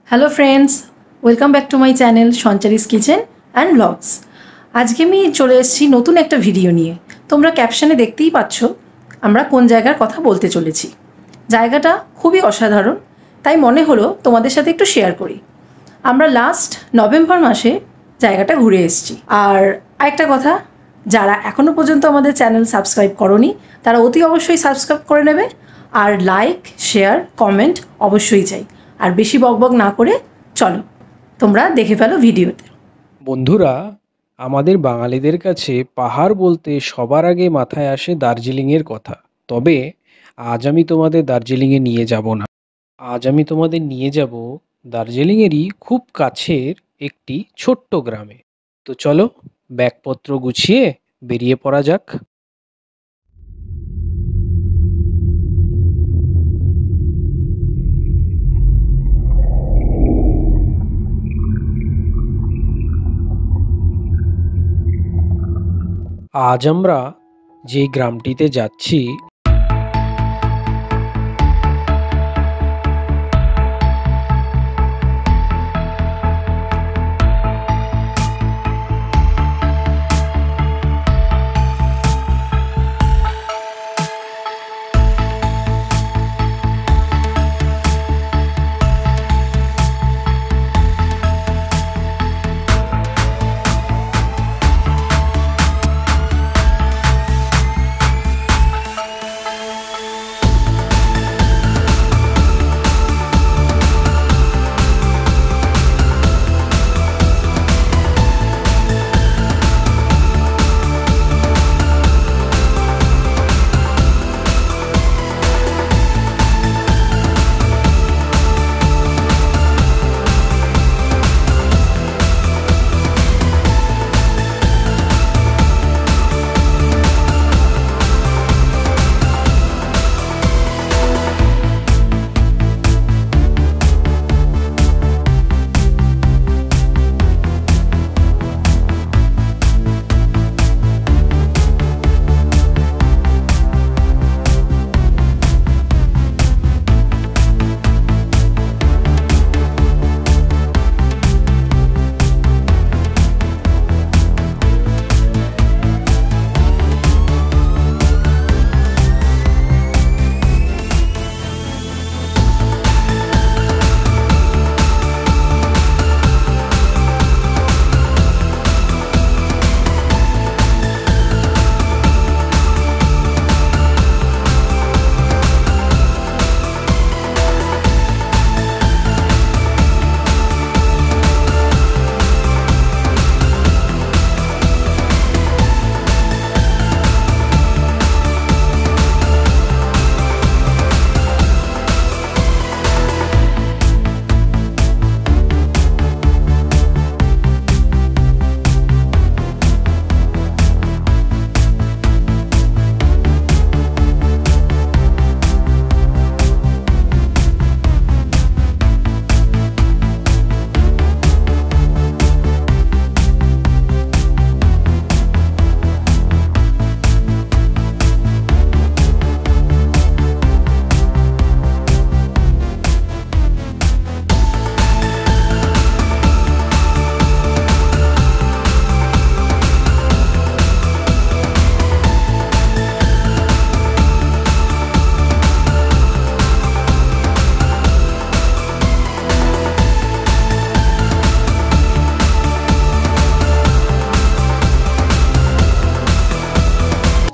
Hello friends, welcome back to my channel Sanchari's kitchen and blogs. আজকে আমি চলে এসেছি নতুন একটা ভিডিও নিয়ে। তোমরা ক্যাপশনে দেখতেই পাচ্ছ আমরা কোন জায়গার কথা বলতে চলেছি। জায়গাটা খুবই অসাধারণ, তাই মনে হলো তোমাদের সাথে একটু শেয়ার করি। আমরা লাস্ট নভেম্বর মাসে জায়গাটা ঘুরে এসেছি। আর আরেকটা কথা, যারা এখনও পর্যন্ত আমাদের চ্যানেল সাবস্ক্রাইব করোনি তারা অতি অবশ্যই সাবস্ক্রাইব করে নেবে। আর লাইক, শেয়ার, কমেন্ট অবশ্যই চাই। আর বেশি বকবক না করে চলো তোমরা দেখে ফেলো ভিডিওতে। বন্ধুরা, আমাদের বাঙালিদের কাছে পাহাড় বলতে সবার আগে মাথায় আসে দার্জিলিংয়ের কথা। তবে আজ আমি তোমাদের দার্জিলিংয়ে নিয়ে যাব না। আজ আমি তোমাদের নিয়ে যাব দার্জিলিংয়েরই খুব কাছের একটি ছোট্ট গ্রামে। তো চলো ব্যাগপত্র গুছিয়ে বেরিয়ে পড়া যাক। আজ আমরা যে গ্রামটিতে যাচ্ছি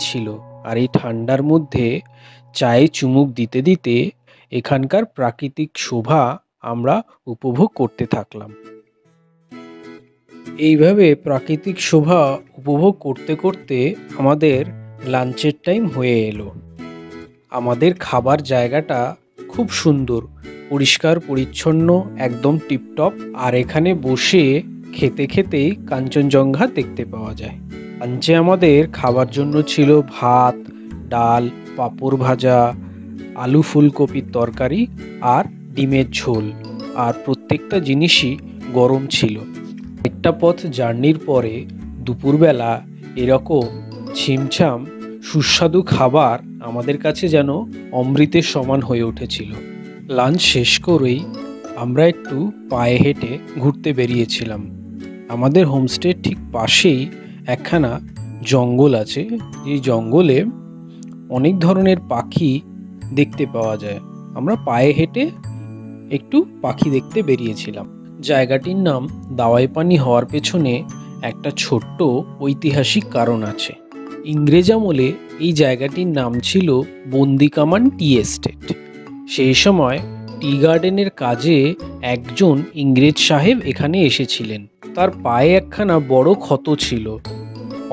ছিল। আর এই ঠান্ডার মধ্যে চায়ে চুমুক দিতে দিতে এখানকার প্রাকৃতিক শোভা আমরা উপভোগ করতে থাকলাম। এইভাবে প্রাকৃতিক শোভা উপভোগ করতে করতে আমাদের লাঞ্চের টাইম হয়ে এলো। আমাদের খাবার জায়গাটা খুব সুন্দর, পরিষ্কার পরিচ্ছন্ন, একদম টিপটপ। আর এখানে বসে খেতে খেতেই কাঞ্চনজঙ্ঘা দেখতে পাওয়া যায়। লাঞ্চে আমাদের খাবার জন্য ছিল ভাত, ডাল, পাঁপড় ভাজা, আলু ফুলকপির তরকারি আর ডিমের ঝোল। আর প্রত্যেকটা জিনিসই গরম ছিল। একটা পথ জার্নির পরে দুপুরবেলা এরকম ছিমছাম সুস্বাদু খাবার আমাদের কাছে যেন অমৃতের সমান হয়ে উঠেছিল। লাঞ্চ শেষ করেই আমরা একটু পায়ে হেঁটে ঘুরতে বেরিয়েছিলাম। আমাদের হোমস্টের ঠিক পাশেই একখানা জঙ্গল আছে, এই জঙ্গলে অনেক ধরনের পাখি দেখতে পাওয়া যায়। আমরা পায়ে হেঁটে একটু পাখি দেখতে বেরিয়েছিলাম। জায়গাটির নাম দাওয়াই পানি হওয়ার পেছনে একটা ছোট্ট ঐতিহাসিক কারণ আছে। ইংরেজ আমলে এই জায়গাটির নাম ছিল বন্দিকামান টি এস্টেট। সেই সময় টি গার্ডেনের কাজে একজন ইংরেজ সাহেব এখানে এসেছিলেন। তার পায়ে একখানা বড় ক্ষত ছিল,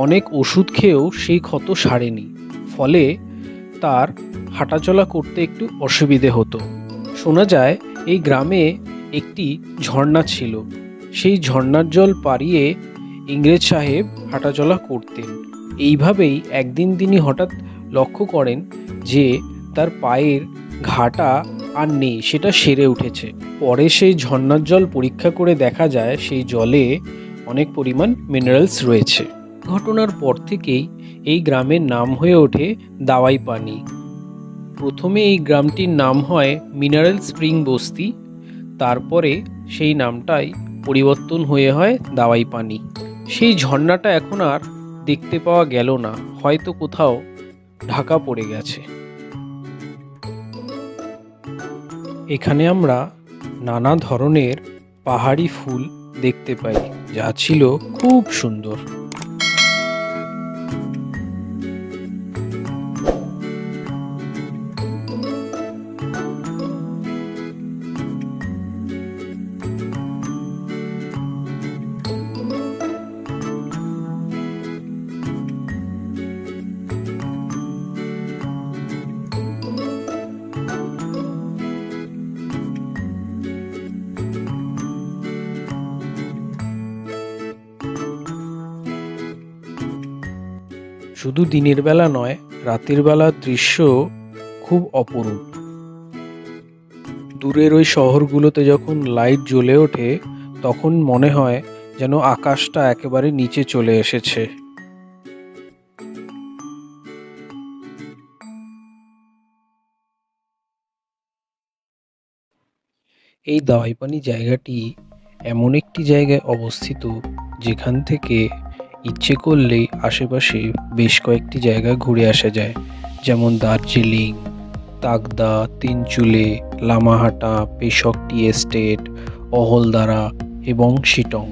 অনেক ওষুধ খেয়েও সেই ক্ষত সারেনি, ফলে তার হাঁটাচলা করতে একটু অসুবিধে হতো। শোনা যায় এই গ্রামে একটি ঝর্ণা ছিল, সেই ঝর্ণার জল পাড়িয়ে ইংরেজ সাহেব হাঁটাচলা করতেন। এইভাবেই একদিন তিনি হঠাৎ লক্ষ্য করেন যে তার পায়ের ঘাটা আর নেই, সেটা সেরে উঠেছে। পরে সেই ঝর্ণার জল পরীক্ষা করে দেখা যায় সেই জলে অনেক পরিমাণ মিনারেলস রয়েছে। ঘটনার পর থেকেই এই গ্রামের নাম হয়ে ওঠে দাওয়াই পানি। প্রথমে এই গ্রামটির নাম হয় মিনারেল স্প্রিং বস্তি, তারপরে সেই নামটাই পরিবর্তন হয়ে হয় দাওয়াই পানি। সেই ঝর্ণাটা এখন আর দেখতে পাওয়া গেল না, হয়তো কোথাও ঢাকা পড়ে গেছে। এখানে আমরা নানা ধরনের পাহাড়ি ফুল দেখতে পাই, যা ছিল খুব সুন্দর। শুধু দিনের বেলা নয়, রাতের বেলার দৃশ্য খুব অপরূপ। দূরের ওই শহরগুলোতে যখন লাইট জ্বলে ওঠে তখন মনে হয় যেন আকাশটা একেবারে নিচে চলে এসেছে। এই দাওয়াই পানি জায়গাটি এমন একটি জায়গায় অবস্থিত যেখান থেকে ইচ্ছে করলেই আশেপাশে বেশ কয়েকটি জায়গা ঘুরে আসা যায়, যেমন দার্জিলিং, তাকদা, তিনচুলে, লামাহাটা, পেশক টি এস্টেট, অহলদারা এবং শিটং।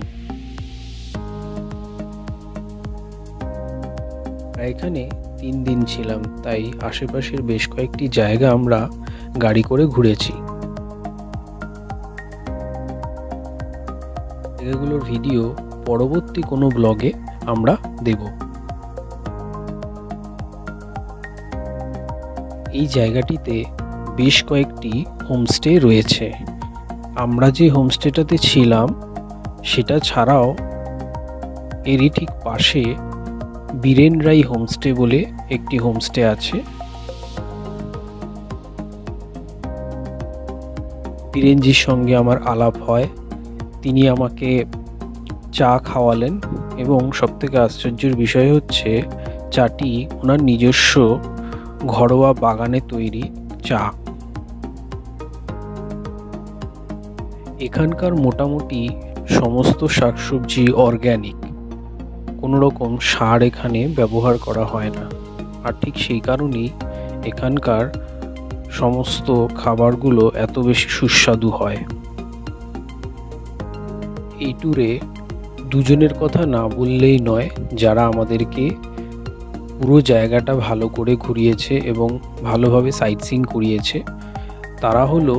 এখানে 3 দিন ছিলাম, তাই আশেপাশের বেশ কয়েকটি জায়গা আমরা গাড়ি করে ঘুরেছি। জায়গাগুলোর ভিডিও পরবর্তী কোনো ব্লগে আমরা দেব। এই জায়গাটিতে বেশ কয়েকটি হোমস্টে রয়েছে। আমরা যে হোমস্টেটাতে ছিলাম সেটা ছাড়াও এরই ঠিক পাশে বীরেন রাই হোমস্টে বলে একটি হোমস্টে আছে। বীরেনজির সঙ্গে আমার আলাপ হয়, তিনি আমাকে চা খাওয়ালেন এবং সবথেকে আশ্চর্যের বিষয় হচ্ছে চাটি ওনার নিজস্ব ঘরোয়া বাগানে তৈরি চা। এখানকার মোটামুটি সমস্ত শাকসবজি অর্গ্যানিক, কোনো রকম সার এখানে ব্যবহার করা হয় না, আর ঠিক সেই কারণেই এখানকার সমস্ত খাবারগুলো এত বেশি সুস্বাদু হয়। এই ট্যুরে দুজনের কথা না বললেই নয়, যারা আমাদেরকে পুরো জায়গাটা ভালো করে ঘুরিয়েছে এবং ভালোভাবে সাইট সিইং করিয়েছে, তারা হলো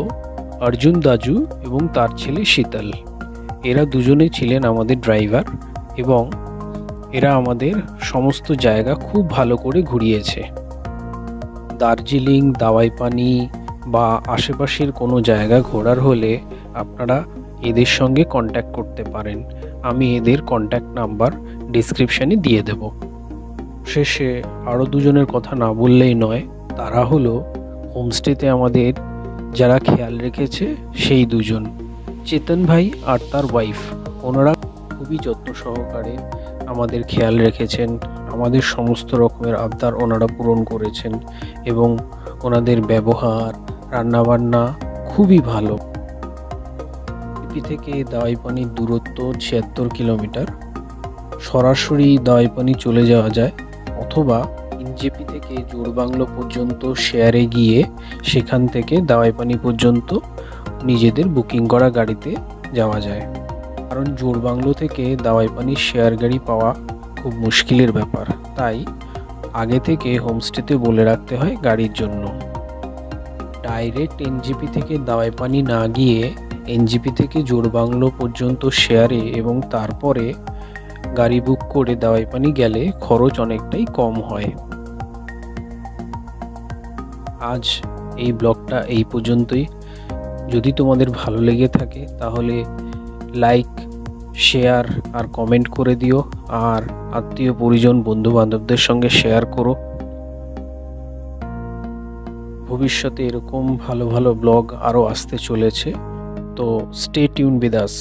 অর্জুন দাজু এবং তার ছেলে শীতল। এরা দুজনেই ছিলেন আমাদের ড্রাইভার এবং এরা আমাদের সমস্ত জায়গা খুব ভালো করে ঘুরিয়েছে। দার্জিলিং, দাওয়াই পানি বা আশেপাশের কোনো জায়গা ঘোরার হলে আপনারা এদের সঙ্গে কন্ট্যাক্ট করতে পারেন। আমি এদের কন্ট্যাক্ট নাম্বার ডিসক্রিপশানে দিয়ে দেব। শেষে আরও দুজনের কথা না বললেই নয়, তারা হলো হোমস্টেতে আমাদের যারা খেয়াল রেখেছে সেই দুজন, চেতন ভাই আর তার ওয়াইফ। ওনারা খুবই যত্ন সহকারে আমাদের খেয়াল রেখেছেন, আমাদের সমস্ত রকমের আবদার ওনারা পূরণ করেছেন এবং ওনাদের ব্যবহার, রান্নাবান্না খুবই ভালো। এনজেপি থেকে দাওয়াইপানির দূরত্ব ৭৬ কিলোমিটার। সরাসরি দাওয়াইপানি চলে যাওয়া যায়, অথবা এনজেপি থেকে জোড়বাংলো পর্যন্ত শেয়ারে গিয়ে সেখান থেকে দাওয়াইপানি পর্যন্ত নিজেদের বুকিং করা গাড়িতে যাওয়া যায়। কারণ জোড়বাংলো থেকে দাওয়াইপানির শেয়ার গাড়ি পাওয়া খুব মুশকিলের ব্যাপার, তাই আগে থেকে হোমস্টেতে বলে রাখতে হয় গাড়ির জন্য। ডাইরেক্ট এনজেপি থেকে দাওয়াইপানি না গিয়ে এনজেপি থেকে জোড়বাংলো পর্যন্ত শেয়ারে এবং তারপরে গাড়ি বুক করে দাওয়াইপানি গেলে খরচ অনেকটাই কম হয়। আজ এই ব্লগটা এই পর্যন্তই। যদি তোমাদের ভালো লেগে থাকে তাহলে লাইক, শেয়ার আর কমেন্ট করে দিও, আর আত্মীয় পরিজন বন্ধু বান্ধবদের সঙ্গে শেয়ার করো। ভবিষ্যতে এরকম ভালো ভালো ব্লগ আরও আসতে চলেছে, তো স্টে টিউন উইথ আস।